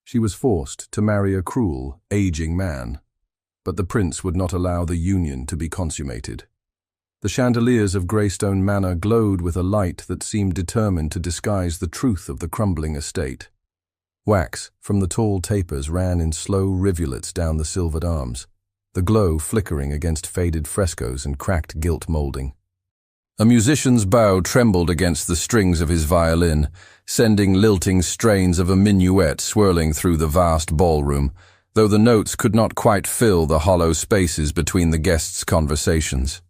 She was forced to marry a cruel, aging man, but the prince would not allow the union to be consummated. The chandeliers of Greystone Manor glowed with a light that seemed determined to disguise the truth of the crumbling estate. Wax from the tall tapers ran in slow rivulets down the silvered arms, the glow flickering against faded frescoes and cracked gilt molding. A musician's bow trembled against the strings of his violin, sending lilting strains of a minuet swirling through the vast ballroom, though the notes could not quite fill the hollow spaces between the guests' conversations.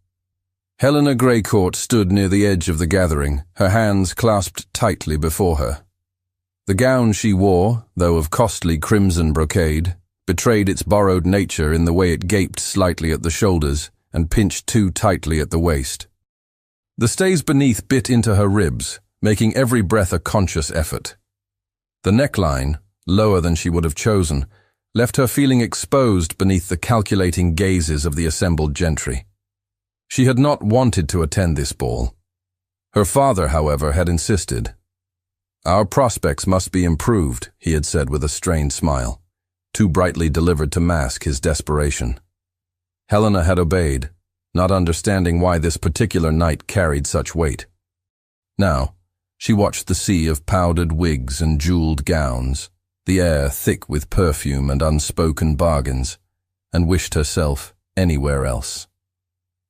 Helena Greycourt stood near the edge of the gathering, her hands clasped tightly before her. The gown she wore, though of costly crimson brocade, betrayed its borrowed nature in the way it gaped slightly at the shoulders and pinched too tightly at the waist. The stays beneath bit into her ribs, making every breath a conscious effort. The neckline, lower than she would have chosen, left her feeling exposed beneath the calculating gazes of the assembled gentry. She had not wanted to attend this ball. Her father, however, had insisted. "Our prospects must be improved," he had said with a strained smile, too brightly delivered to mask his desperation. Helena had obeyed, not understanding why this particular night carried such weight. Now, she watched the sea of powdered wigs and jeweled gowns, the air thick with perfume and unspoken bargains, and wished herself anywhere else.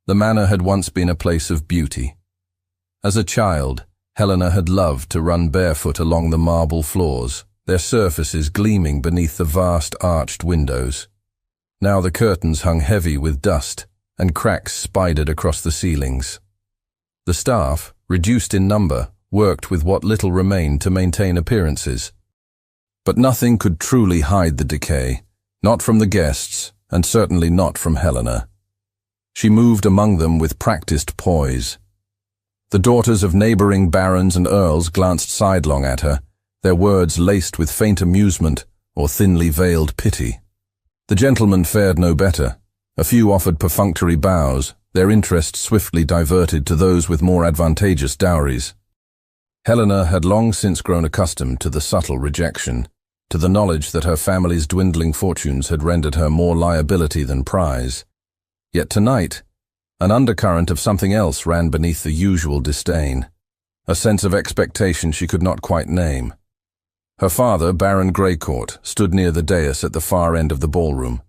The manor had once been a place of beauty. As a child, Helena had loved to run barefoot along the marble floors, their surfaces gleaming beneath the vast arched windows. Now the curtains hung heavy with dust, and cracks spidered across the ceilings. The staff, reduced in number, worked with what little remained to maintain appearances. But nothing could truly hide the decay, not from the guests, and certainly not from Helena. She moved among them with practiced poise. The daughters of neighboring barons and earls glanced sidelong at her, their words laced with faint amusement or thinly veiled pity. The gentlemen fared no better. A few offered perfunctory bows, their interest swiftly diverted to those with more advantageous dowries. Helena had long since grown accustomed to the subtle rejection, to the knowledge that her family's dwindling fortunes had rendered her more liability than prize. Yet tonight, an undercurrent of something else ran beneath the usual disdain, a sense of expectation she could not quite name. Her father, Baron Greycourt, stood near the dais at the far end of the ballroom.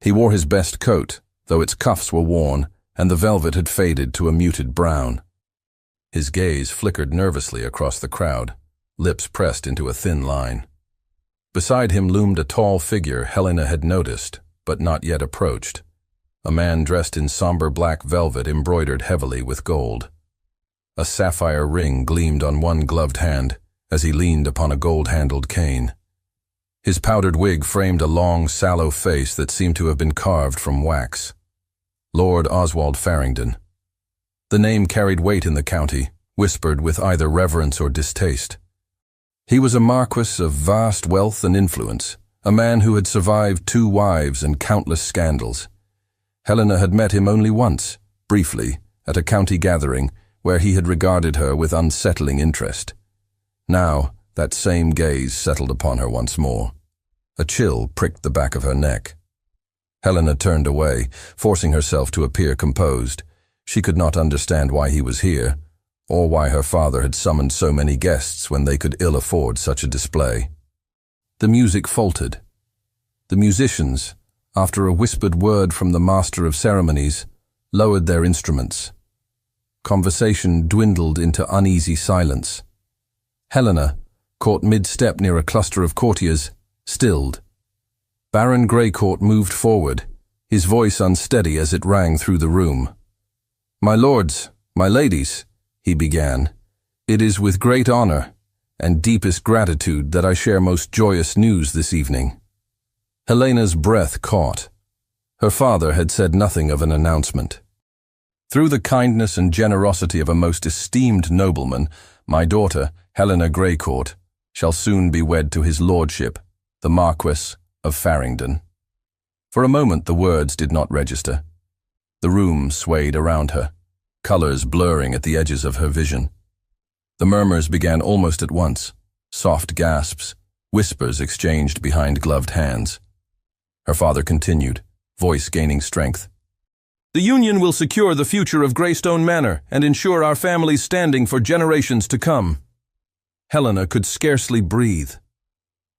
He wore his best coat, though its cuffs were worn, and the velvet had faded to a muted brown. His gaze flickered nervously across the crowd, lips pressed into a thin line. Beside him loomed a tall figure Helena had noticed, but not yet approached. A man dressed in somber black velvet embroidered heavily with gold. A sapphire ring gleamed on one gloved hand as he leaned upon a gold-handled cane. His powdered wig framed a long, sallow face that seemed to have been carved from wax. Lord Oswald Farringdon. The name carried weight in the county, whispered with either reverence or distaste. He was a marquis of vast wealth and influence, a man who had survived 2 wives and countless scandals. Helena had met him only once, briefly, at a county gathering where he had regarded her with unsettling interest. Now, that same gaze settled upon her once more. A chill pricked the back of her neck. Helena turned away, forcing herself to appear composed. She could not understand why he was here, or why her father had summoned so many guests when they could ill afford such a display. The music faltered. The musicians, after a whispered word from the master of ceremonies, lowered their instruments. Conversation dwindled into uneasy silence. Helena, caught mid-step near a cluster of courtiers, stilled. Baron Greycourt moved forward, his voice unsteady as it rang through the room. "My lords, my ladies," he began, "it is with great honor and deepest gratitude that I share most joyous news this evening." Helena's breath caught. Her father had said nothing of an announcement. "Through the kindness and generosity of a most esteemed nobleman, my daughter, Helena Greycourt, shall soon be wed to his lordship, the Marquis of Farringdon." For a moment the words did not register. The room swayed around her, colors blurring at the edges of her vision. The murmurs began almost at once, soft gasps, Whispers exchanged behind gloved hands. Her father continued, voice gaining strength. The union will secure the future of Greystone Manor and ensure our family's standing for generations to come. Helena could scarcely breathe.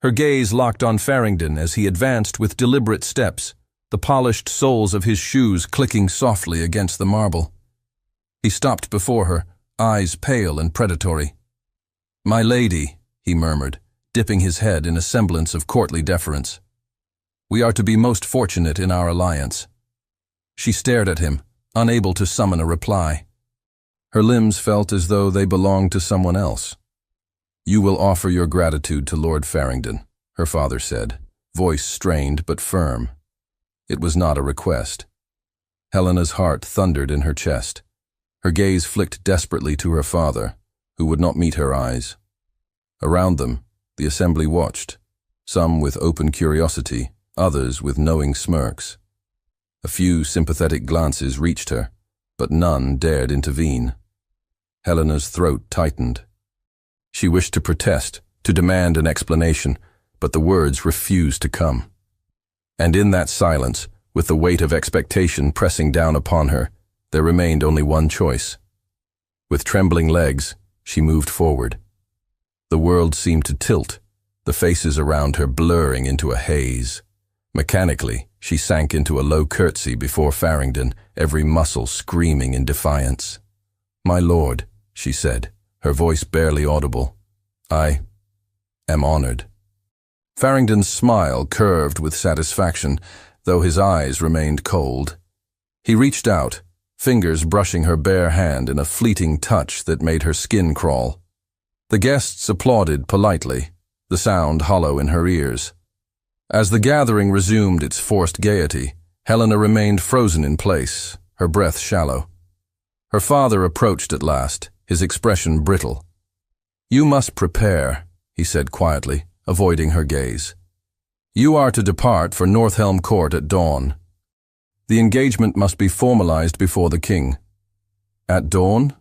Her gaze locked on Farringdon as he advanced with deliberate steps, the polished soles of his shoes clicking softly against the marble. He stopped before her, eyes pale and predatory. "My lady," he murmured, dipping his head in a semblance of courtly deference. "We are to be most fortunate in our alliance." She stared at him, unable to summon a reply. Her limbs felt as though they belonged to someone else. "You will offer your gratitude to Lord Farringdon," her father said, voice strained but firm. It was not a request. Helena's heart thundered in her chest. Her gaze flicked desperately to her father, who would not meet her eyes. Around them, the assembly watched, some with open curiosity, others with knowing smirks. A few sympathetic glances reached her, but none dared intervene. Helena's throat tightened. She wished to protest, to demand an explanation, but the words refused to come. And in that silence, with the weight of expectation pressing down upon her, there remained only one choice. With trembling legs, she moved forward. The world seemed to tilt, the faces around her blurring into a haze. Mechanically, she sank into a low curtsy before Farringdon, every muscle screaming in defiance. "My lord," she said, her voice barely audible, "I am honored." Farringdon's smile curved with satisfaction, though his eyes remained cold. He reached out, fingers brushing her bare hand in a fleeting touch that made her skin crawl. The guests applauded politely, the sound hollow in her ears. As the gathering resumed its forced gaiety, Helena remained frozen in place, her breath shallow. Her father approached at last, his expression brittle. "You must prepare," he said quietly, avoiding her gaze. "You are to depart for Northelm Court at dawn. The engagement must be formalized before the king." "At dawn?"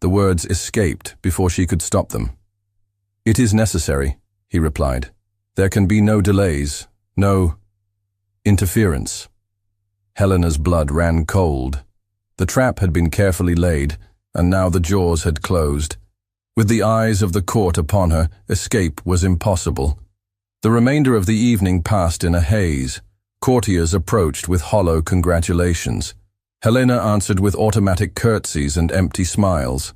The words escaped before she could stop them. "It is necessary," he replied. "There can be no delays, no interference." Helena's blood ran cold. The trap had been carefully laid, and now the jaws had closed. With the eyes of the court upon her, escape was impossible. The remainder of the evening passed in a haze. Courtiers approached with hollow congratulations. Helena answered with automatic curtsies and empty smiles.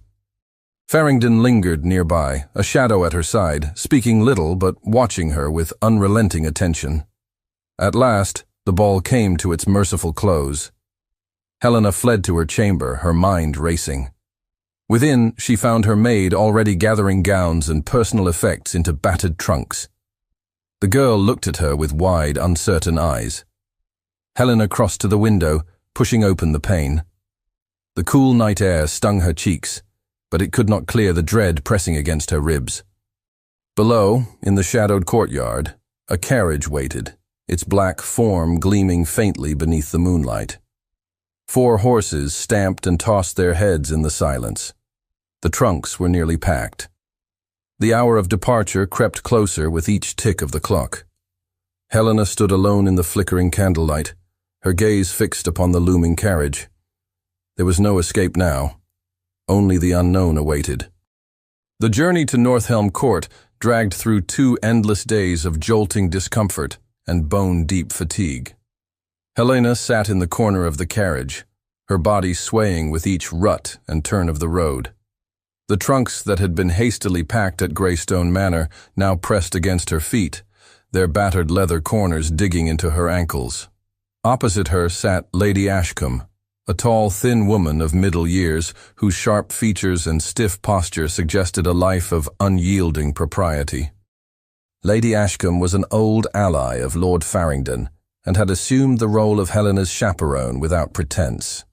Farringdon lingered nearby, a shadow at her side, speaking little but watching her with unrelenting attention. At last, the ball came to its merciful close. Helena fled to her chamber, her mind racing. Within, she found her maid already gathering gowns and personal effects into battered trunks. The girl looked at her with wide, uncertain eyes. Helena crossed to the window, pushing open the pane. The cool night air stung her cheeks, but it could not clear the dread pressing against her ribs. Below, in the shadowed courtyard, a carriage waited, its black form gleaming faintly beneath the moonlight. 4 horses stamped and tossed their heads in the silence. The trunks were nearly packed. The hour of departure crept closer with each tick of the clock. Helena stood alone in the flickering candlelight, her gaze fixed upon the looming carriage. There was no escape now. Only the unknown awaited. The journey to Northelm Court dragged through 2 endless days of jolting discomfort and bone-deep fatigue. Helena sat in the corner of the carriage, her body swaying with each rut and turn of the road. The trunks that had been hastily packed at Greystone Manor now pressed against her feet, their battered leather corners digging into her ankles. Opposite her sat Lady Ashcombe, a tall, thin woman of middle years whose sharp features and stiff posture suggested a life of unyielding propriety. Lady Ashcombe was an old ally of Lord Farringdon and had assumed the role of Helena's chaperone without pretense.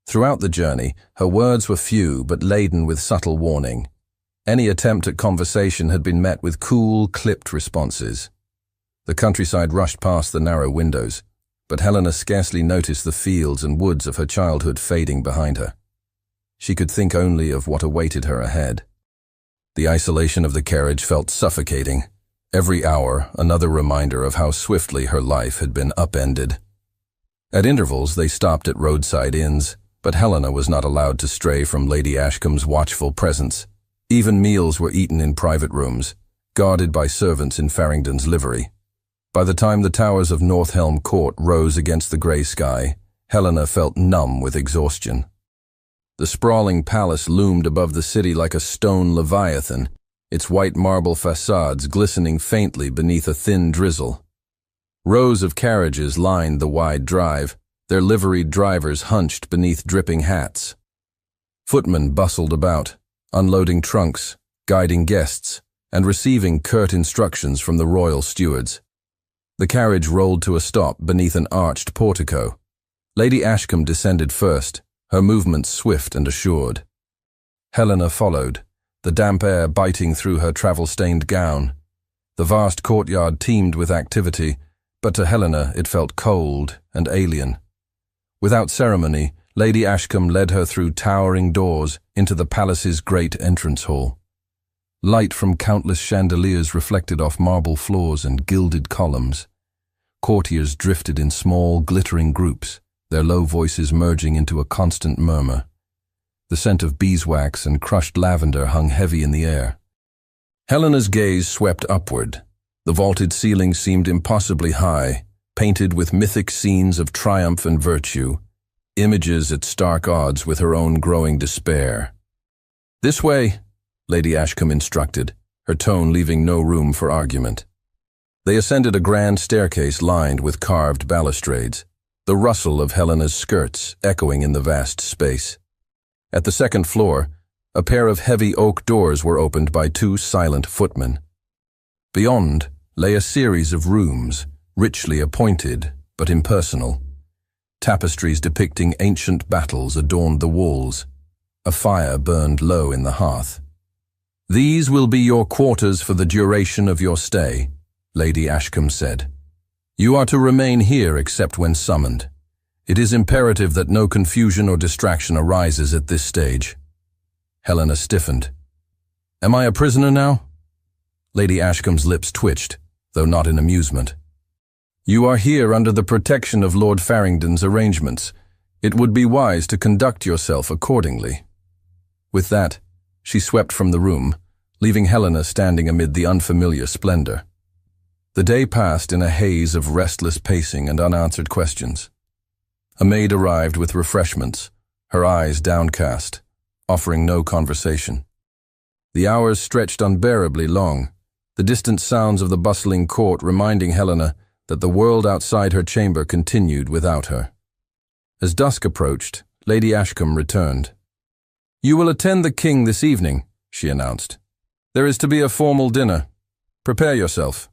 Throughout the journey, her words were few but laden with subtle warning. Any attempt at conversation had been met with cool, clipped responses. The countryside rushed past the narrow windows, but Helena scarcely noticed the fields and woods of her childhood fading behind her. She could think only of what awaited her ahead. The isolation of the carriage felt suffocating, Every hour, another reminder of how swiftly her life had been upended. At intervals, they stopped at roadside inns, but Helena was not allowed to stray from Lady Ashcombe's watchful presence. Even meals were eaten in private rooms, guarded by servants in Farringdon's livery. By the time the towers of Northelm Court rose against the grey sky, Helena felt numb with exhaustion. The sprawling palace loomed above the city like a stone leviathan, its white marble facades glistening faintly beneath a thin drizzle. Rows of carriages lined the wide drive, their liveried drivers hunched beneath dripping hats. Footmen bustled about, unloading trunks, guiding guests, and receiving curt instructions from the royal stewards. The carriage rolled to a stop beneath an arched portico. Lady Ashcombe descended first, her movements swift and assured. Helena followed, the damp air biting through her travel-stained gown. The vast courtyard teemed with activity, but to Helena it felt cold and alien. Without ceremony, Lady Ashcombe led her through towering doors into the palace's great entrance hall. Light from countless chandeliers reflected off marble floors and gilded columns. Courtiers drifted in small, glittering groups, their low voices merging into a constant murmur. The scent of beeswax and crushed lavender hung heavy in the air. Helena's gaze swept upward. The vaulted ceiling seemed impossibly high, painted with mythic scenes of triumph and virtue, images at stark odds with her own growing despair. "This way," Lady Ashcombe instructed, her tone leaving no room for argument. They ascended a grand staircase lined with carved balustrades, the rustle of Helena's skirts echoing in the vast space. At the second floor, a pair of heavy oak doors were opened by two silent footmen. Beyond lay a series of rooms, richly appointed but impersonal. Tapestries depicting ancient battles adorned the walls. A fire burned low in the hearth. "These will be your quarters for the duration of your stay," Lady Ashcombe said. "You are to remain here except when summoned. It is imperative that no confusion or distraction arises at this stage." Helena stiffened. "Am I a prisoner now?" Lady Ashcombe's lips twitched, though not in amusement. "You are here under the protection of Lord Farringdon's arrangements. It would be wise to conduct yourself accordingly." With that, she swept from the room, leaving Helena standing amid the unfamiliar splendor. The day passed in a haze of restless pacing and unanswered questions. A maid arrived with refreshments, her eyes downcast, offering no conversation. The hours stretched unbearably long, the distant sounds of the bustling court reminding Helena that the world outside her chamber continued without her. As dusk approached, Lady Ashcombe returned. "You will attend the king this evening," she announced. "There is to be a formal dinner. Prepare yourself."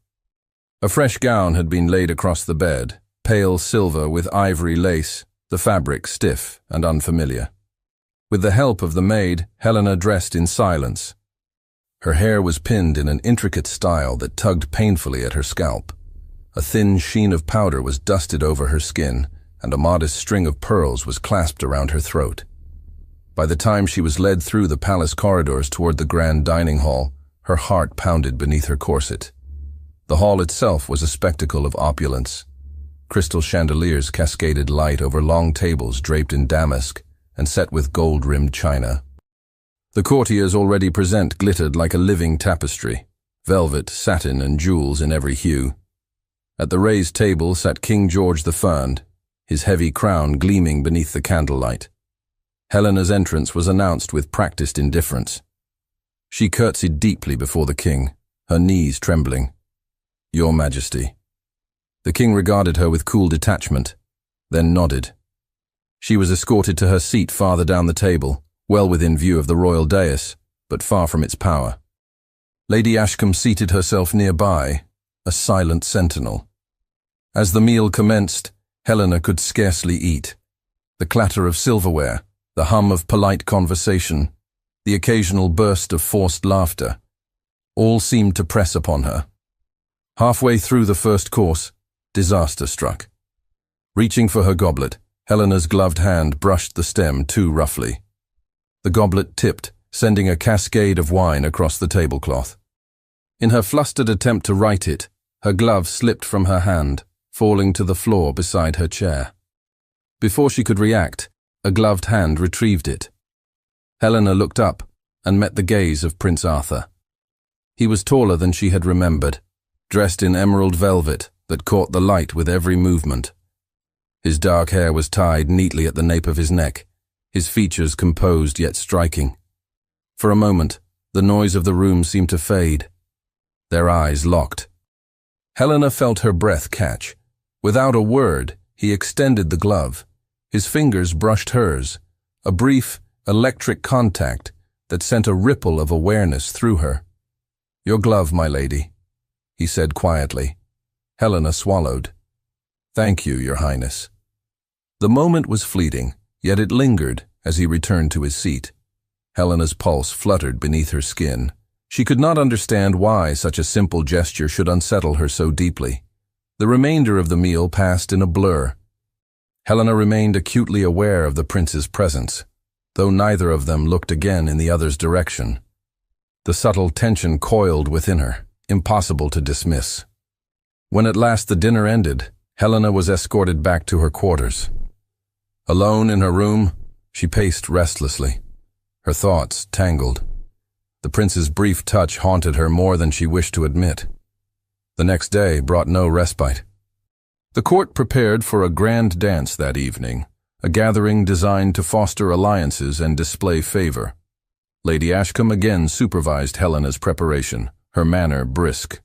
A fresh gown had been laid across the bed, pale silver with ivory lace, the fabric stiff and unfamiliar. With the help of the maid, Helena dressed in silence. Her hair was pinned in an intricate style that tugged painfully at her scalp. A thin sheen of powder was dusted over her skin, and a modest string of pearls was clasped around her throat. By the time she was led through the palace corridors toward the grand dining hall, her heart pounded beneath her corset. The hall itself was a spectacle of opulence. Crystal chandeliers cascaded light over long tables draped in damask and set with gold-rimmed china. The courtiers already present glittered like a living tapestry, velvet, satin, and jewels in every hue. At the raised table sat King George III, his heavy crown gleaming beneath the candlelight. Helena's entrance was announced with practiced indifference. She curtsied deeply before the king, her knees trembling. "Your Majesty." The king regarded her with cool detachment, then nodded. She was escorted to her seat farther down the table, well within view of the royal dais, but far from its power. Lady Ashcombe seated herself nearby, a silent sentinel. As the meal commenced, Helena could scarcely eat. The clatter of silverware, the hum of polite conversation, the occasional burst of forced laughter, all seemed to press upon her. Halfway through the first course, disaster struck. Reaching for her goblet, Helena's gloved hand brushed the stem too roughly. The goblet tipped, sending a cascade of wine across the tablecloth. In her flustered attempt to right it, her glove slipped from her hand, falling to the floor beside her chair. Before she could react, a gloved hand retrieved it. Helena looked up and met the gaze of Prince Arthur. He was taller than she had remembered, dressed in emerald velvet that caught the light with every movement. His dark hair was tied neatly at the nape of his neck, his features composed yet striking. For a moment, the noise of the room seemed to fade. Their eyes locked. Helena felt her breath catch. Without a word, he extended the glove. His fingers brushed hers, a brief, electric contact that sent a ripple of awareness through her. "Your glove, my lady," he said quietly. Helena swallowed. "Thank you, Your Highness." The moment was fleeting, yet it lingered as he returned to his seat. Helena's pulse fluttered beneath her skin. She could not understand why such a simple gesture should unsettle her so deeply. The remainder of the meal passed in a blur. Helena remained acutely aware of the prince's presence, though neither of them looked again in the other's direction. The subtle tension coiled within her, impossible to dismiss. When at last the dinner ended, Helena was escorted back to her quarters. Alone in her room, she paced restlessly, her thoughts tangled. The prince's brief touch haunted her more than she wished to admit. The next day brought no respite. The court prepared for a grand dance that evening, a gathering designed to foster alliances and display favor. Lady Ashcombe again supervised Helena's preparation, her manner brisk.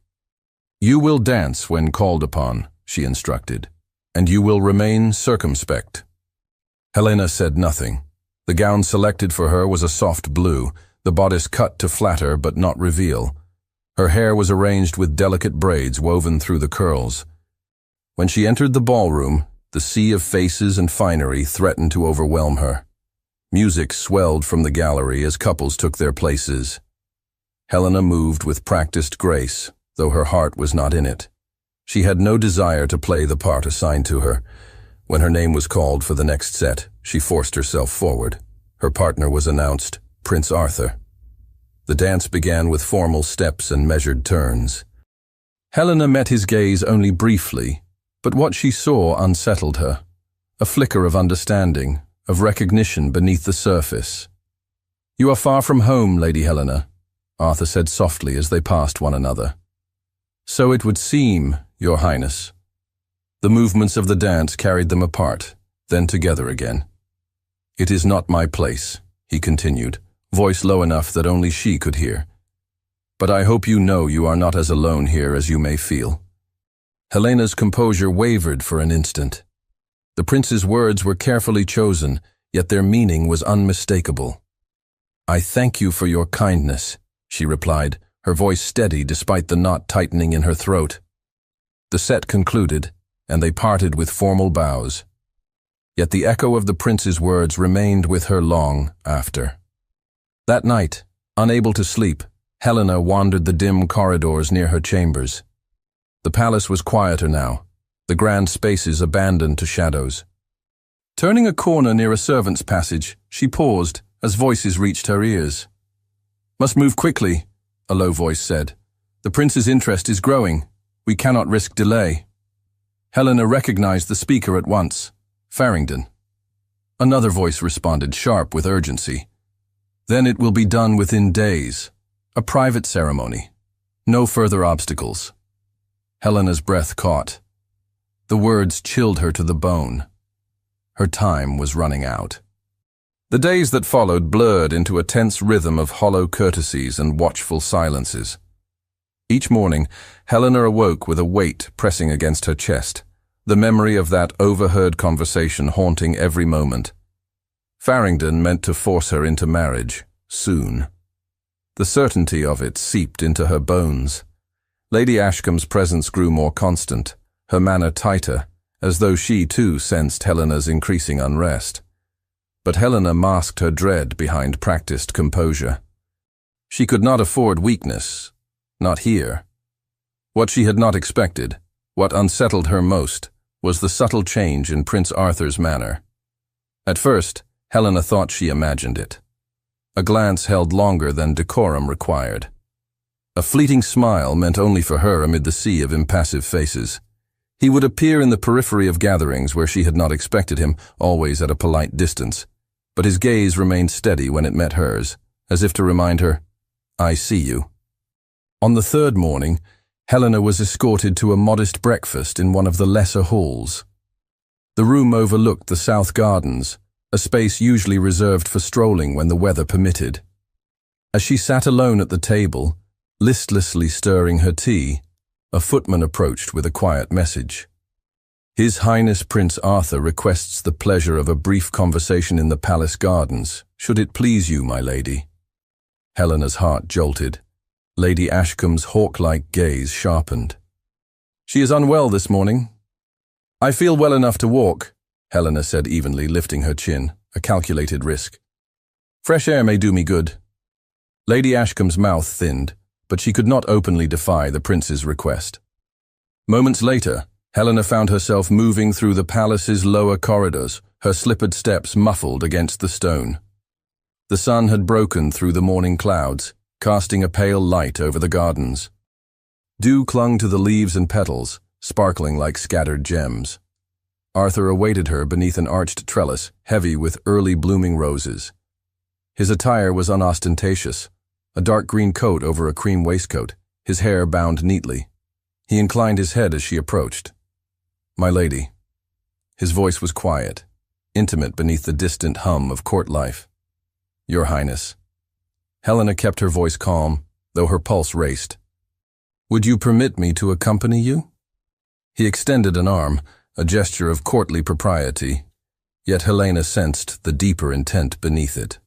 "You will dance when called upon," she instructed, "and you will remain circumspect." Helena said nothing. The gown selected for her was a soft blue, the bodice cut to flatter but not reveal. Her hair was arranged with delicate braids woven through the curls. When she entered the ballroom, the sea of faces and finery threatened to overwhelm her. Music swelled from the gallery as couples took their places. Helena moved with practiced grace, though her heart was not in it. She had no desire to play the part assigned to her. When her name was called for the next set, she forced herself forward. Her partner was announced, Prince Arthur. The dance began with formal steps and measured turns. Helena met his gaze only briefly, but what she saw unsettled her. A flicker of understanding, of recognition beneath the surface. "You are far from home, Lady Helena," Arthur said softly as they passed one another. "So it would seem, Your Highness." The movements of the dance carried them apart, then together again. "It is not my place," he continued, voice low enough that only she could hear. "But I hope you know you are not as alone here as you may feel." Helena's composure wavered for an instant. The prince's words were carefully chosen, yet their meaning was unmistakable. "I thank you for your kindness," she replied, her voice steady despite the knot tightening in her throat. The set concluded, and they parted with formal bows. Yet the echo of the prince's words remained with her long after. That night, unable to sleep, Helena wandered the dim corridors near her chambers. The palace was quieter now, the grand spaces abandoned to shadows. Turning a corner near a servant's passage, she paused as voices reached her ears. "Must move quickly," a low voice said. "The prince's interest is growing. We cannot risk delay." Helena recognized the speaker at once, Farringdon. Another voice responded, sharp with urgency. "Then it will be done within days. A private ceremony. No further obstacles." Helena's breath caught. The words chilled her to the bone. Her time was running out. The days that followed blurred into a tense rhythm of hollow courtesies and watchful silences. Each morning, Helena awoke with a weight pressing against her chest, the memory of that overheard conversation haunting every moment. Farringdon meant to force her into marriage, soon. The certainty of it seeped into her bones. Lady Ashcombe's presence grew more constant, her manner tighter, as though she too sensed Helena's increasing unrest. But Helena masked her dread behind practiced composure. She could not afford weakness, not here. What she had not expected, what unsettled her most, was the subtle change in Prince Arthur's manner. At first, Helena thought she imagined it. A glance held longer than decorum required. A fleeting smile meant only for her amid the sea of impassive faces. He would appear in the periphery of gatherings where she had not expected him, always at a polite distance. But his gaze remained steady when it met hers, as if to remind her, "I see you." On the third morning, Helena was escorted to a modest breakfast in one of the lesser halls. The room overlooked the south gardens, a space usually reserved for strolling when the weather permitted. As she sat alone at the table, listlessly stirring her tea, a footman approached with a quiet message. "His Highness Prince Arthur requests the pleasure of a brief conversation in the palace gardens, should it please you, my lady." Helena's heart jolted. Lady Ashcombe's hawk-like gaze sharpened. "She is unwell this morning." "I feel well enough to walk," Helena said evenly, lifting her chin, a calculated risk. "Fresh air may do me good." Lady Ashcombe's mouth thinned, but she could not openly defy the prince's request. Moments later, Helena found herself moving through the palace's lower corridors, her slippered steps muffled against the stone. The sun had broken through the morning clouds, casting a pale light over the gardens. Dew clung to the leaves and petals, sparkling like scattered gems. Arthur awaited her beneath an arched trellis, heavy with early blooming roses. His attire was unostentatious, a dark green coat over a cream waistcoat, his hair bound neatly. He inclined his head as she approached. "My lady." His voice was quiet, intimate beneath the distant hum of court life. "Your Highness." Helena kept her voice calm, though her pulse raced. "Would you permit me to accompany you?" He extended an arm, a gesture of courtly propriety, yet Helena sensed the deeper intent beneath it.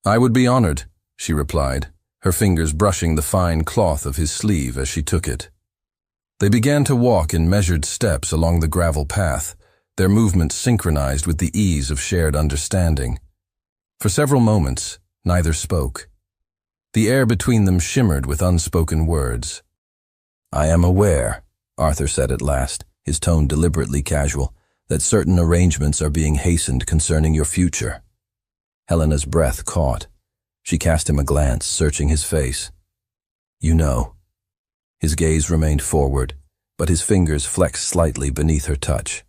"I would be honored," she replied, her fingers brushing the fine cloth of his sleeve as she took it. They began to walk in measured steps along the gravel path, their movements synchronized with the ease of shared understanding. For several moments, neither spoke. The air between them shimmered with unspoken words. "I am aware," Arthur said at last, his tone deliberately casual, "that certain arrangements are being hastened concerning your future." Helena's breath caught. She cast him a glance, searching his face. "You know." His gaze remained forward, but his fingers flexed slightly beneath her touch.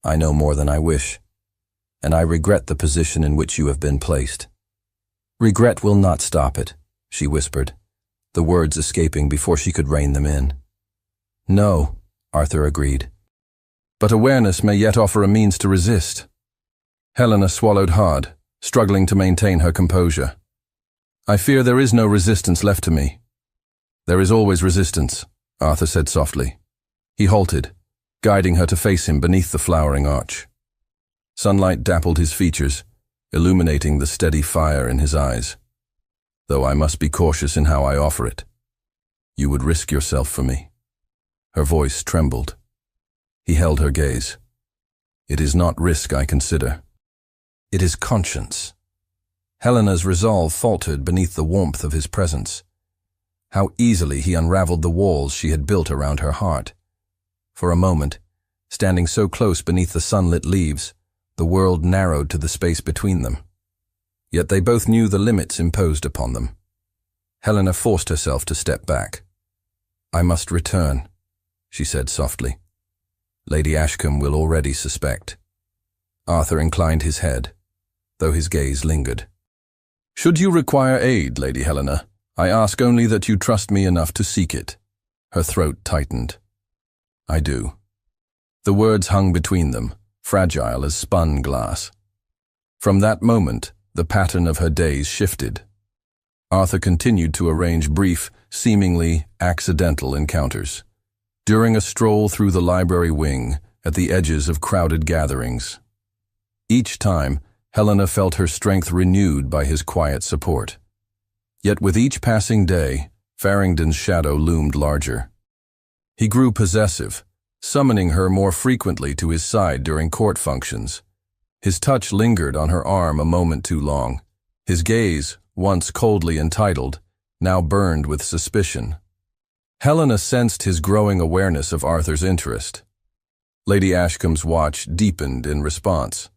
"I know more than I wish, and I regret the position in which you have been placed." "Regret will not stop it," she whispered, the words escaping before she could rein them in. "No," Arthur agreed. "But awareness may yet offer a means to resist." Helena swallowed hard, struggling to maintain her composure. "I fear there is no resistance left to me." "There is always resistance," Arthur said softly. He halted, guiding her to face him beneath the flowering arch. Sunlight dappled his features, illuminating the steady fire in his eyes. "Though I must be cautious in how I offer it. You would risk yourself for me." Her voice trembled. He held her gaze. "It is not risk I consider. It is conscience." Helena's resolve faltered beneath the warmth of his presence. How easily he unraveled the walls she had built around her heart. For a moment, standing so close beneath the sunlit leaves, the world narrowed to the space between them. Yet they both knew the limits imposed upon them. Helena forced herself to step back. "I must return," she said softly. "Lady Ashcombe will already suspect." Arthur inclined his head, though his gaze lingered. "Should you require aid, Lady Helena, I ask only that you trust me enough to seek it." Her throat tightened. "I do." The words hung between them, fragile as spun glass. From that moment, the pattern of her days shifted. Arthur continued to arrange brief, seemingly accidental encounters. During a stroll through the library wing, at the edges of crowded gatherings. Each time, Helena felt her strength renewed by his quiet support. Yet with each passing day, Farrington's shadow loomed larger. He grew possessive, summoning her more frequently to his side during court functions. His touch lingered on her arm a moment too long. His gaze, once coldly entitled, now burned with suspicion. Helena sensed his growing awareness of Arthur's interest. Lady Ashcombe's watch deepened in response.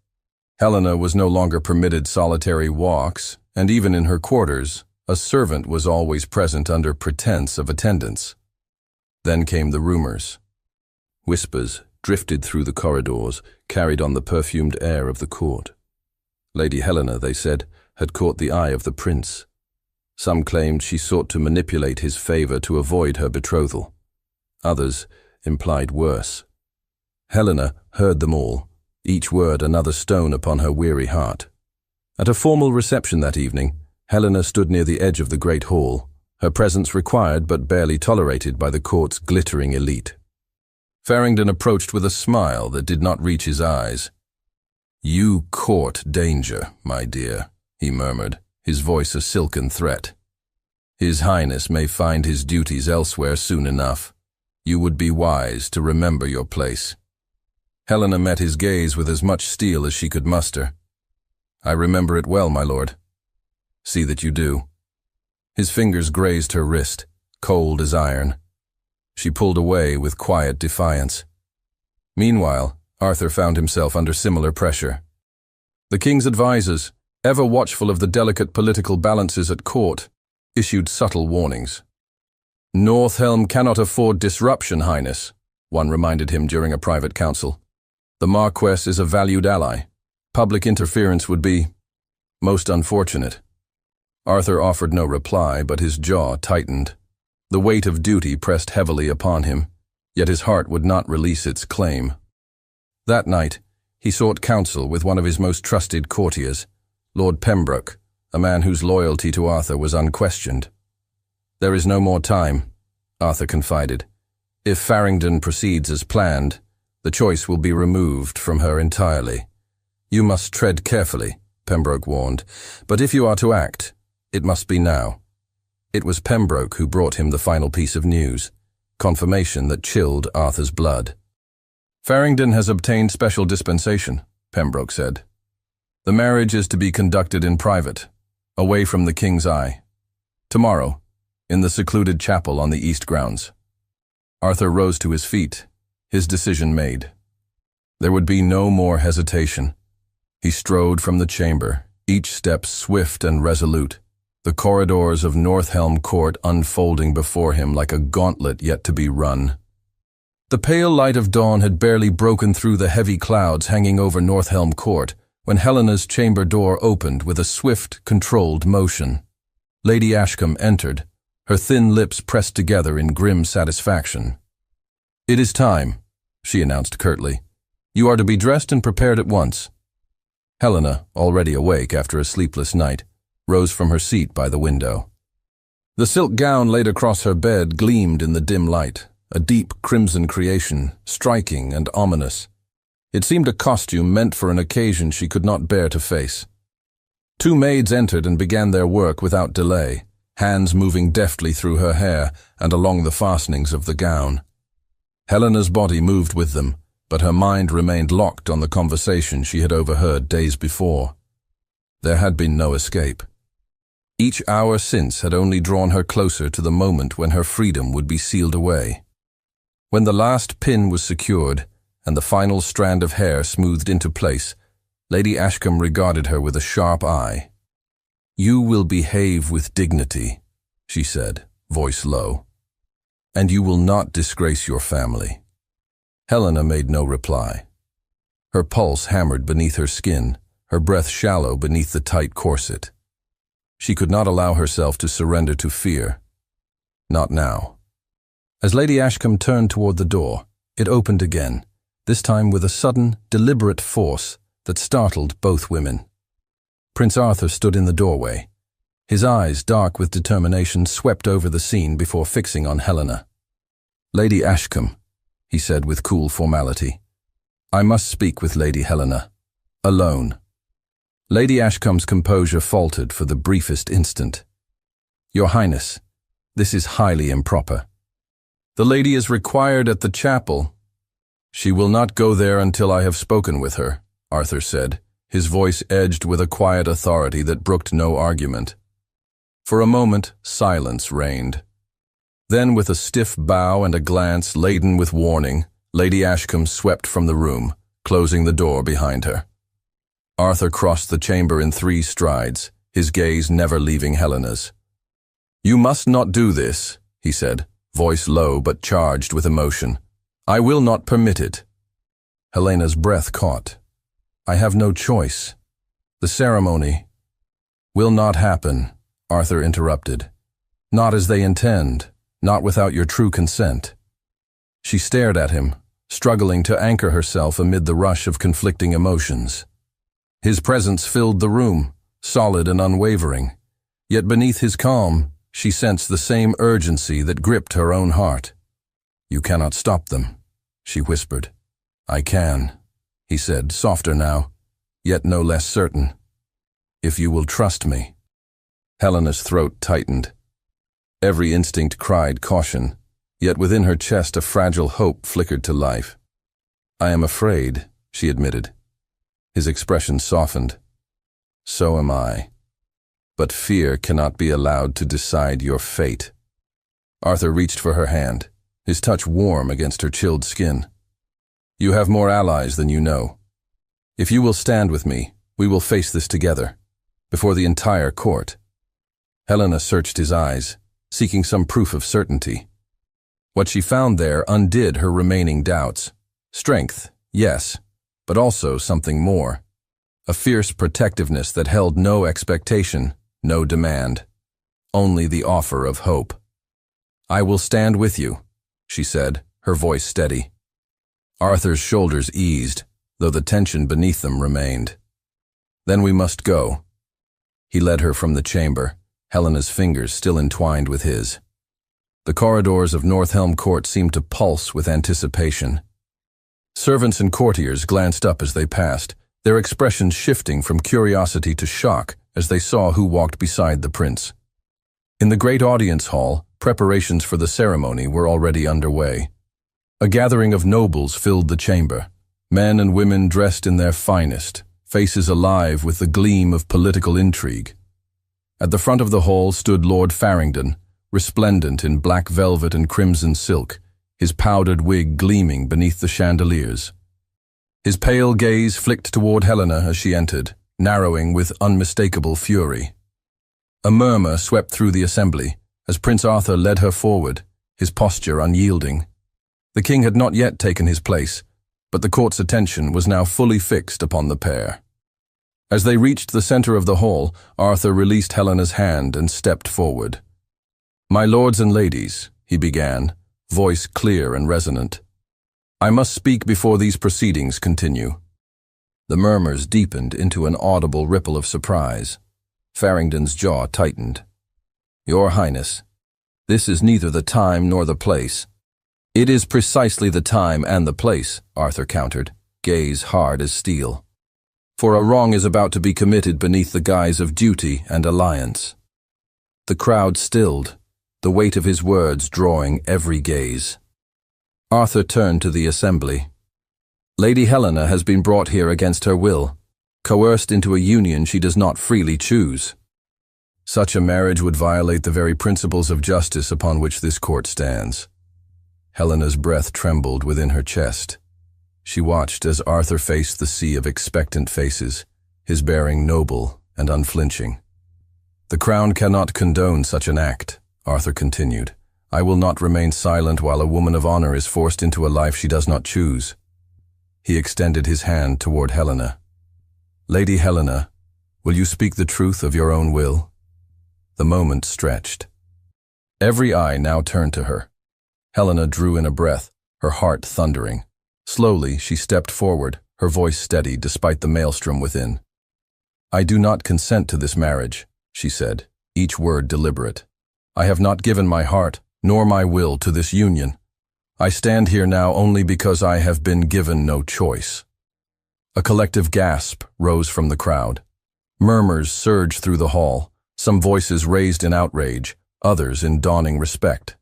Helena was no longer permitted solitary walks, and even in her quarters, A servant was always present under pretense of attendance. Then came the rumors. Whispers drifted through the corridors, carried on the perfumed air of the court. Lady Helena, they said, had caught the eye of the prince. Some claimed she sought to manipulate his favor to avoid her betrothal. Others implied worse. Helena heard them all, each word another stone upon her weary heart. At a formal reception that evening, Helena stood near the edge of the great hall, her presence required but barely tolerated by the court's glittering elite. Farringdon approached with a smile that did not reach his eyes. "You court danger, my dear," he murmured, his voice a silken threat. "His Highness may find his duties elsewhere soon enough. You would be wise to remember your place." Helena met his gaze with as much steel as she could muster. "I remember it well, my lord." "See that you do." His fingers grazed her wrist, cold as iron. She pulled away with quiet defiance. Meanwhile, Arthur found himself under similar pressure. The king's advisers, ever watchful of the delicate political balances at court, issued subtle warnings. "Northelm cannot afford disruption, Highness," one reminded him during a private council. "The Marquess is a valued ally. Public interference would be most unfortunate." Arthur offered no reply, but his jaw tightened. The weight of duty pressed heavily upon him, yet his heart would not release its claim. That night, he sought counsel with one of his most trusted courtiers, Lord Pembroke, a man whose loyalty to Arthur was unquestioned. "There is no more time," Arthur confided. "If Farringdon proceeds as planned, the choice will be removed from her entirely. You must tread carefully," Pembroke warned, "but if you are to act, it must be now." It was Pembroke who brought him the final piece of news, confirmation that chilled Arthur's blood. "Farringdon has obtained special dispensation," Pembroke said. "The marriage is to be conducted in private, away from the king's eye. Tomorrow, in the secluded chapel on the east grounds." Arthur rose to his feet, his decision made. There would be no more hesitation. He strode from the chamber, each step swift and resolute, the corridors of Northelm Court unfolding before him like a gauntlet yet to be run. The pale light of dawn had barely broken through the heavy clouds hanging over Northelm Court when Helena's chamber door opened with a swift, controlled motion. Lady Ashcombe entered, her thin lips pressed together in grim satisfaction. "It is time," she announced curtly. "You are to be dressed and prepared at once." Helena, already awake after a sleepless night, rose from her seat by the window. The silk gown laid across her bed gleamed in the dim light, a deep crimson creation, striking and ominous. It seemed a costume meant for an occasion she could not bear to face. Two maids entered and began their work without delay, hands moving deftly through her hair and along the fastenings of the gown. Helena's body moved with them, but her mind remained locked on the conversation she had overheard days before. There had been no escape. Each hour since had only drawn her closer to the moment when her freedom would be sealed away. When the last pin was secured and the final strand of hair smoothed into place, Lady Ashcombe regarded her with a sharp eye. "You will behave with dignity," she said, voice low, "and you will not disgrace your family." Helena made no reply. Her pulse hammered beneath her skin, her breath shallow beneath the tight corset. She could not allow herself to surrender to fear. Not now. As Lady Ashcombe turned toward the door, it opened again, this time with a sudden, deliberate force that startled both women. Prince Arthur stood in the doorway. His eyes, dark with determination, swept over the scene before fixing on Helena. "Lady Ashcombe," he said with cool formality, "I must speak with Lady Helena. Alone." Lady Ashcombe's composure faltered for the briefest instant. "Your Highness, this is highly improper." "The lady is required at the chapel." "She will not go there until I have spoken with her," Arthur said, his voice edged with a quiet authority that brooked no argument. For a moment, silence reigned. Then, with a stiff bow and a glance laden with warning, Lady Ashcombe swept from the room, closing the door behind her. Arthur crossed the chamber in 3 strides, his gaze never leaving Helena's. "You must not do this," he said, voice low but charged with emotion. "I will not permit it." Helena's breath caught. "I have no choice. The ceremony will not happen," Arthur interrupted. "Not as they intend, not without your true consent." She stared at him, struggling to anchor herself amid the rush of conflicting emotions. His presence filled the room, solid and unwavering. Yet beneath his calm, she sensed the same urgency that gripped her own heart. "You cannot stop them," she whispered. "I can," he said, softer now, yet no less certain. "If you will trust me." Helena's throat tightened. Every instinct cried caution, yet within her chest a fragile hope flickered to life. "I am afraid," she admitted. His expression softened. "So am I. But fear cannot be allowed to decide your fate." Arthur reached for her hand, his touch warm against her chilled skin. "You have more allies than you know. If you will stand with me, we will face this together, before the entire court." Helena searched his eyes, seeking some proof of certainty. What she found there undid her remaining doubts. Strength, yes, but also something more. A fierce protectiveness that held no expectation, no demand. Only the offer of hope. "I will stand with you," she said, her voice steady. Arthur's shoulders eased, though the tension beneath them remained. "Then we must go." He led her from the chamber, Helena's fingers still entwined with his. The corridors of Northelm Court seemed to pulse with anticipation. Servants and courtiers glanced up as they passed, their expressions shifting from curiosity to shock as they saw who walked beside the prince. In the great audience hall, preparations for the ceremony were already underway. A gathering of nobles filled the chamber, men and women dressed in their finest, faces alive with the gleam of political intrigue. At the front of the hall stood Lord Farringdon, resplendent in black velvet and crimson silk, his powdered wig gleaming beneath the chandeliers. His pale gaze flicked toward Helena as she entered, narrowing with unmistakable fury. A murmur swept through the assembly as Prince Arthur led her forward, his posture unyielding. The king had not yet taken his place, but the court's attention was now fully fixed upon the pair. As they reached the center of the hall, Arthur released Helena's hand and stepped forward. "My lords and ladies," he began, voice clear and resonant, "I must speak before these proceedings continue." The murmurs deepened into an audible ripple of surprise. Farringdon's jaw tightened. "Your Highness, this is neither the time nor the place." "It is precisely the time and the place," Arthur countered, gaze hard as steel. "For a wrong is about to be committed beneath the guise of duty and alliance." The crowd stilled, the weight of his words drawing every gaze. Arthur turned to the assembly. "Lady Helena has been brought here against her will, coerced into a union she does not freely choose. Such a marriage would violate the very principles of justice upon which this court stands." Helena's breath trembled within her chest. She watched as Arthur faced the sea of expectant faces, his bearing noble and unflinching. "The crown cannot condone such an act," Arthur continued. "I will not remain silent while a woman of honor is forced into a life she does not choose." He extended his hand toward Helena. "Lady Helena, will you speak the truth of your own will?" The moment stretched. Every eye now turned to her. Helena drew in a breath, her heart thundering. Slowly, she stepped forward, her voice steady despite the maelstrom within. "I do not consent to this marriage," she said, each word deliberate. "I have not given my heart, nor my will to this union. I stand here now only because I have been given no choice." A collective gasp rose from the crowd. Murmurs surged through the hall, some voices raised in outrage, others in dawning respect.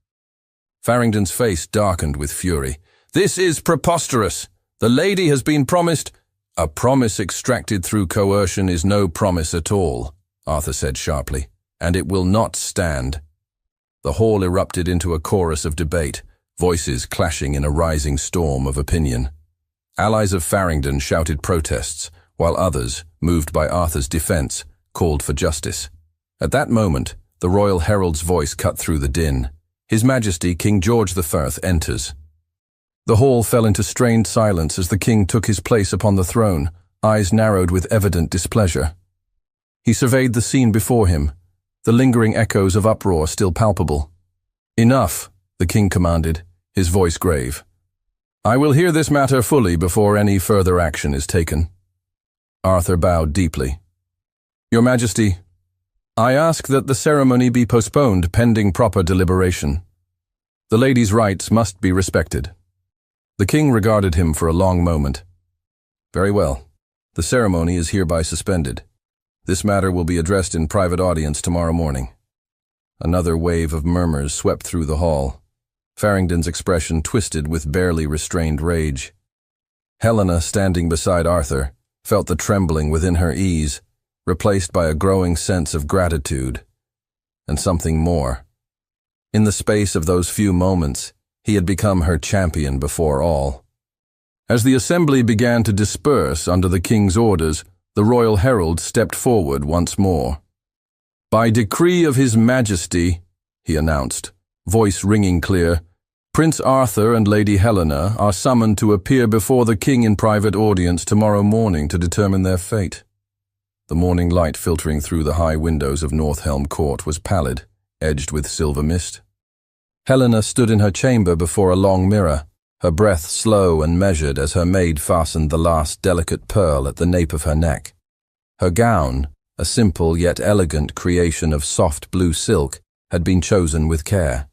Farringdon's face darkened with fury. "This is preposterous. The lady has been promised—" "A promise extracted through coercion is no promise at all," Arthur said sharply, "and it will not stand." The hall erupted into a chorus of debate, voices clashing in a rising storm of opinion. Allies of Farringdon shouted protests, while others, moved by Arthur's defense, called for justice. At that moment, The royal herald's voice cut through the din. His Majesty King George I enters. The hall fell into strained silence as the king took his place upon the throne, eyes narrowed with evident displeasure. He surveyed the scene before him, the lingering echoes of uproar still palpable. "Enough," the king commanded, his voice grave. "I will hear this matter fully before any further action is taken." Arthur bowed deeply. "Your Majesty, I ask that the ceremony be postponed pending proper deliberation. The lady's rights must be respected." The king regarded him for a long moment. "Very well. The ceremony is hereby suspended. This matter will be addressed in private audience tomorrow morning." Another wave of murmurs swept through the hall. Farrington's expression twisted with barely restrained rage. Helena, standing beside Arthur, felt the trembling within her ease, replaced by a growing sense of gratitude, and something more. In the space of those few moments, he had become her champion before all. As the assembly began to disperse under the king's orders, the royal herald stepped forward once more. "By decree of His Majesty," he announced, voice ringing clear, "Prince Arthur and Lady Helena are summoned to appear before the king in private audience tomorrow morning to determine their fate." The morning light filtering through the high windows of Northelm Court was pallid, edged with silver mist. Helena stood in her chamber before a long mirror, her breath slow and measured as her maid fastened the last delicate pearl at the nape of her neck. Her gown, a simple yet elegant creation of soft blue silk, had been chosen with care.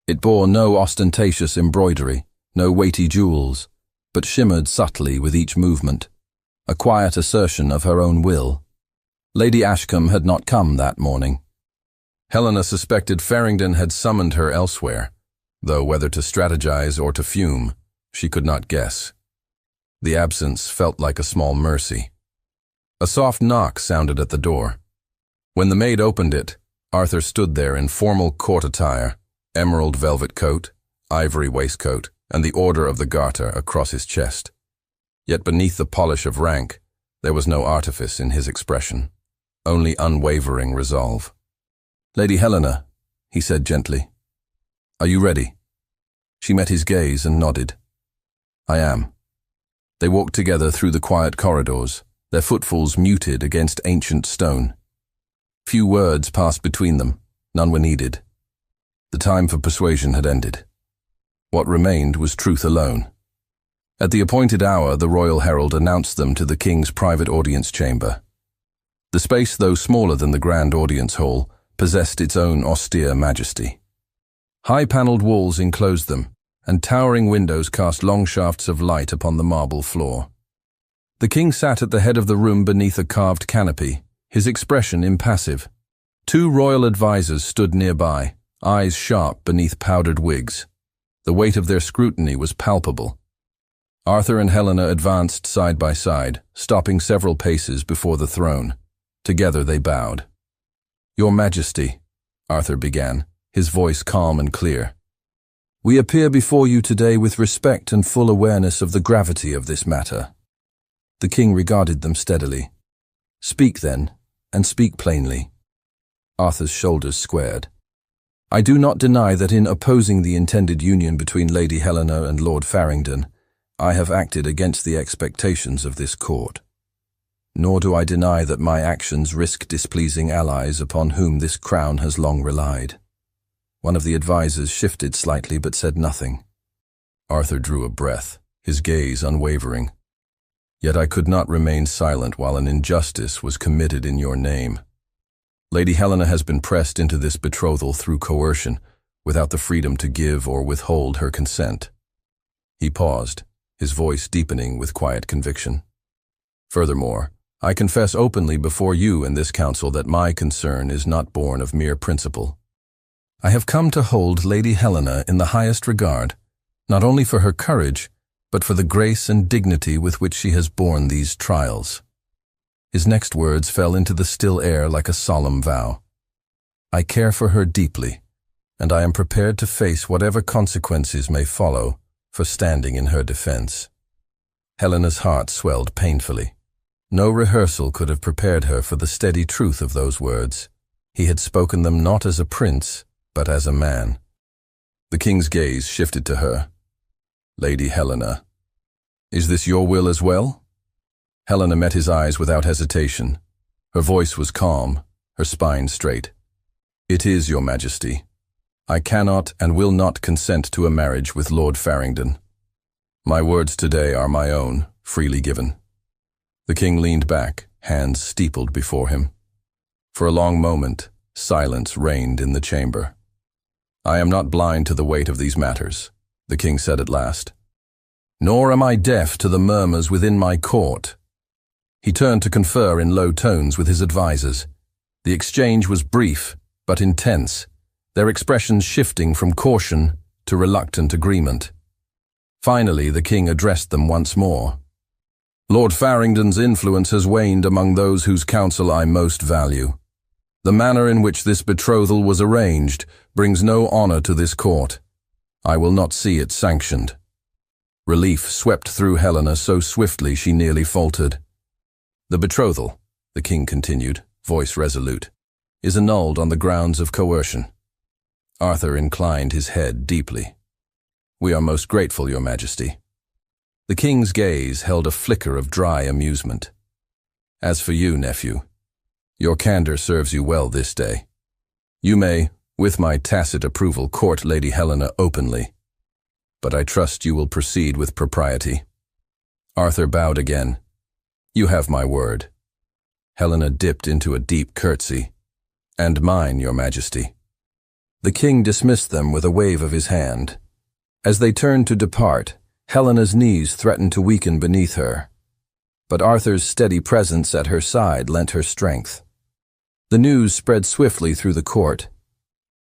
It bore no ostentatious embroidery, no weighty jewels, but shimmered subtly with each movement, a quiet assertion of her own will. Lady Ashcombe had not come that morning. Helena suspected Farrington had summoned her elsewhere, though whether to strategize or to fume, she could not guess. The absence felt like a small mercy. A soft knock sounded at the door. When the maid opened it, Arthur stood there in formal court attire, emerald velvet coat, ivory waistcoat, and the Order of the Garter across his chest. Yet beneath the polish of rank, there was no artifice in his expression, only unwavering resolve. "Lady Helena," he said gently, "are you ready?" She met his gaze and nodded. "I am." They walked together through the quiet corridors, their footfalls muted against ancient stone. Few words passed between them, none were needed. The time for persuasion had ended. What remained was truth alone. At the appointed hour, the royal herald announced them to the king's private audience chamber. The space, though smaller than the grand audience hall, possessed its own austere majesty. High-paneled walls enclosed them, and towering windows cast long shafts of light upon the marble floor. The king sat at the head of the room beneath a carved canopy, his expression impassive. Two royal advisers stood nearby, eyes sharp beneath powdered wigs. The weight of their scrutiny was palpable. Arthur and Helena advanced side by side, stopping several paces before the throne. Together they bowed. "Your Majesty," Arthur began, his voice calm and clear, "we appear before you today with respect and full awareness of the gravity of this matter." The king regarded them steadily. "Speak then, and speak plainly." Arthur's shoulders squared. "I do not deny that in opposing the intended union between Lady Helena and Lord Farrington, I have acted against the expectations of this court. Nor do I deny that my actions risk displeasing allies upon whom this crown has long relied." One of the advisers shifted slightly but said nothing. Arthur drew a breath, his gaze unwavering. "Yet I could not remain silent while an injustice was committed in your name. Lady Helena has been pressed into this betrothal through coercion, without the freedom to give or withhold her consent." He paused, his voice deepening with quiet conviction. "Furthermore, I confess openly before you and this council that my concern is not born of mere principle. I have come to hold Lady Helena in the highest regard, not only for her courage, but for the grace and dignity with which she has borne these trials." His next words fell into the still air like a solemn vow. "I care for her deeply, and I am prepared to face whatever consequences may follow for standing in her defense." Helena's heart swelled painfully. No rehearsal could have prepared her for the steady truth of those words. He had spoken them not as a prince, but as a man. The king's gaze shifted to her. "Lady Helena, is this your will as well?" Helena met his eyes without hesitation. Her voice was calm, her spine straight. "It is, Your Majesty. I cannot and will not consent to a marriage with Lord Farringdon. My words today are my own, freely given." The king leaned back, hands steepled before him. For a long moment, silence reigned in the chamber. "I am not blind to the weight of these matters," the king said at last. "Nor am I deaf to the murmurs within my court." He turned to confer in low tones with his advisers. The exchange was brief, but intense, their expressions shifting from caution to reluctant agreement. Finally, the king addressed them once more. "Lord Farringdon's influence has waned among those whose counsel I most value. The manner in which this betrothal was arranged brings no honor to this court. I will not see it sanctioned." Relief swept through Helena so swiftly she nearly faltered. "The betrothal," the king continued, voice resolute, "is annulled on the grounds of coercion." Arthur inclined his head deeply. "We are most grateful, Your Majesty." The king's gaze held a flicker of dry amusement. "As for you, nephew, your candor serves you well this day. You may, with my tacit approval, court Lady Helena openly, but I trust you will proceed with propriety." Arthur bowed again. "You have my word." Helena dipped into a deep curtsy. "And mine, Your Majesty." The king dismissed them with a wave of his hand. As they turned to depart, Helena's knees threatened to weaken beneath her, but Arthur's steady presence at her side lent her strength. The news spread swiftly through the court.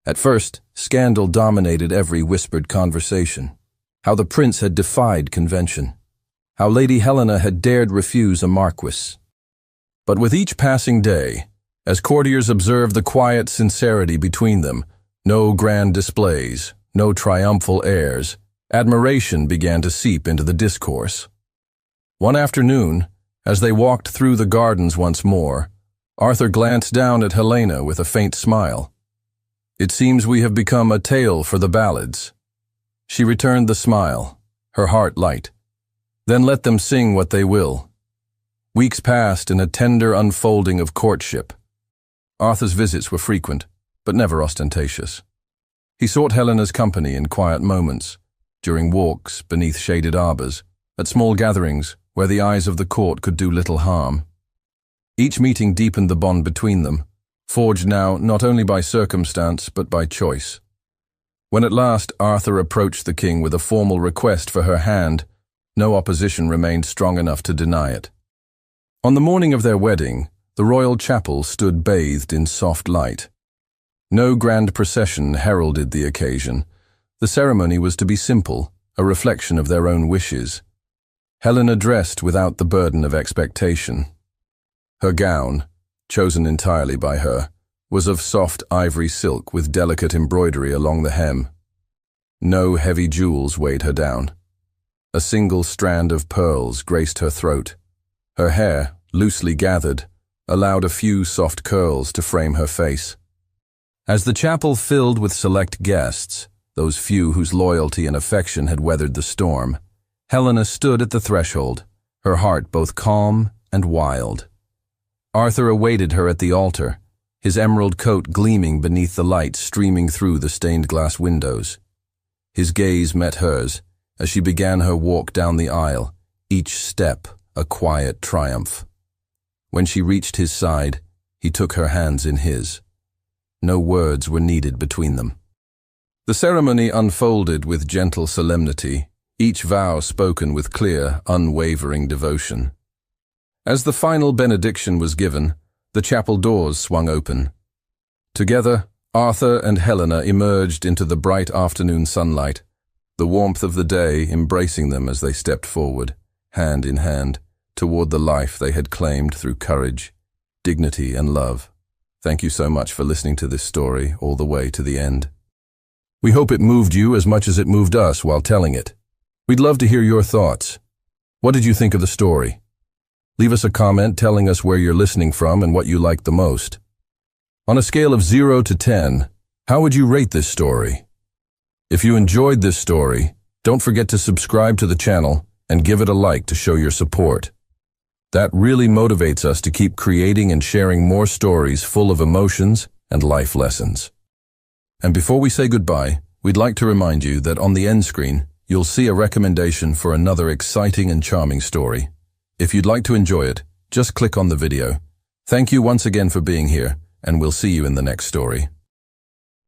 At first, scandal dominated every whispered conversation. How the prince had defied convention. How Lady Helena had dared refuse a marquis. But with each passing day, as courtiers observed the quiet sincerity between them, no grand displays, no triumphal airs, admiration began to seep into the discourse. One afternoon, as they walked through the gardens once more, Arthur glanced down at Helena with a faint smile. "It seems we have become a tale for the ballads." She returned the smile, her heart light. "Then let them sing what they will." Weeks passed in a tender unfolding of courtship. Arthur's visits were frequent, but never ostentatious. He sought Helena's company in quiet moments, during walks beneath shaded arbors, at small gatherings where the eyes of the court could do little harm. Each meeting deepened the bond between them, forged now not only by circumstance but by choice. When at last Arthur approached the king with a formal request for her hand, no opposition remained strong enough to deny it. On the morning of their wedding, the royal chapel stood bathed in soft light. No grand procession heralded the occasion. The ceremony was to be simple, a reflection of their own wishes. Helena dressed without the burden of expectation. Her gown, chosen entirely by her, was of soft ivory silk with delicate embroidery along the hem. No heavy jewels weighed her down. A single strand of pearls graced her throat. Her hair, loosely gathered, allowed a few soft curls to frame her face. As the chapel filled with select guests, those few whose loyalty and affection had weathered the storm, Helena stood at the threshold, her heart both calm and wild. Arthur awaited her at the altar, his emerald coat gleaming beneath the light streaming through the stained glass windows. His gaze met hers as she began her walk down the aisle, each step a quiet triumph. When she reached his side, he took her hands in his. No words were needed between them. The ceremony unfolded with gentle solemnity, each vow spoken with clear, unwavering devotion. As the final benediction was given, the chapel doors swung open. Together, Arthur and Helena emerged into the bright afternoon sunlight, the warmth of the day embracing them as they stepped forward, hand in hand, toward the life they had claimed through courage, dignity, and love. Thank you so much for listening to this story all the way to the end. We hope it moved you as much as it moved us while telling it. We'd love to hear your thoughts. What did you think of the story? Leave us a comment telling us where you're listening from and what you liked the most. On a scale of 0 to 10, how would you rate this story? If you enjoyed this story, don't forget to subscribe to the channel and give it a like to show your support. That really motivates us to keep creating and sharing more stories full of emotions and life lessons. And before we say goodbye, we'd like to remind you that on the end screen, you'll see a recommendation for another exciting and charming story. If you'd like to enjoy it, just click on the video. Thank you once again for being here, and we'll see you in the next story.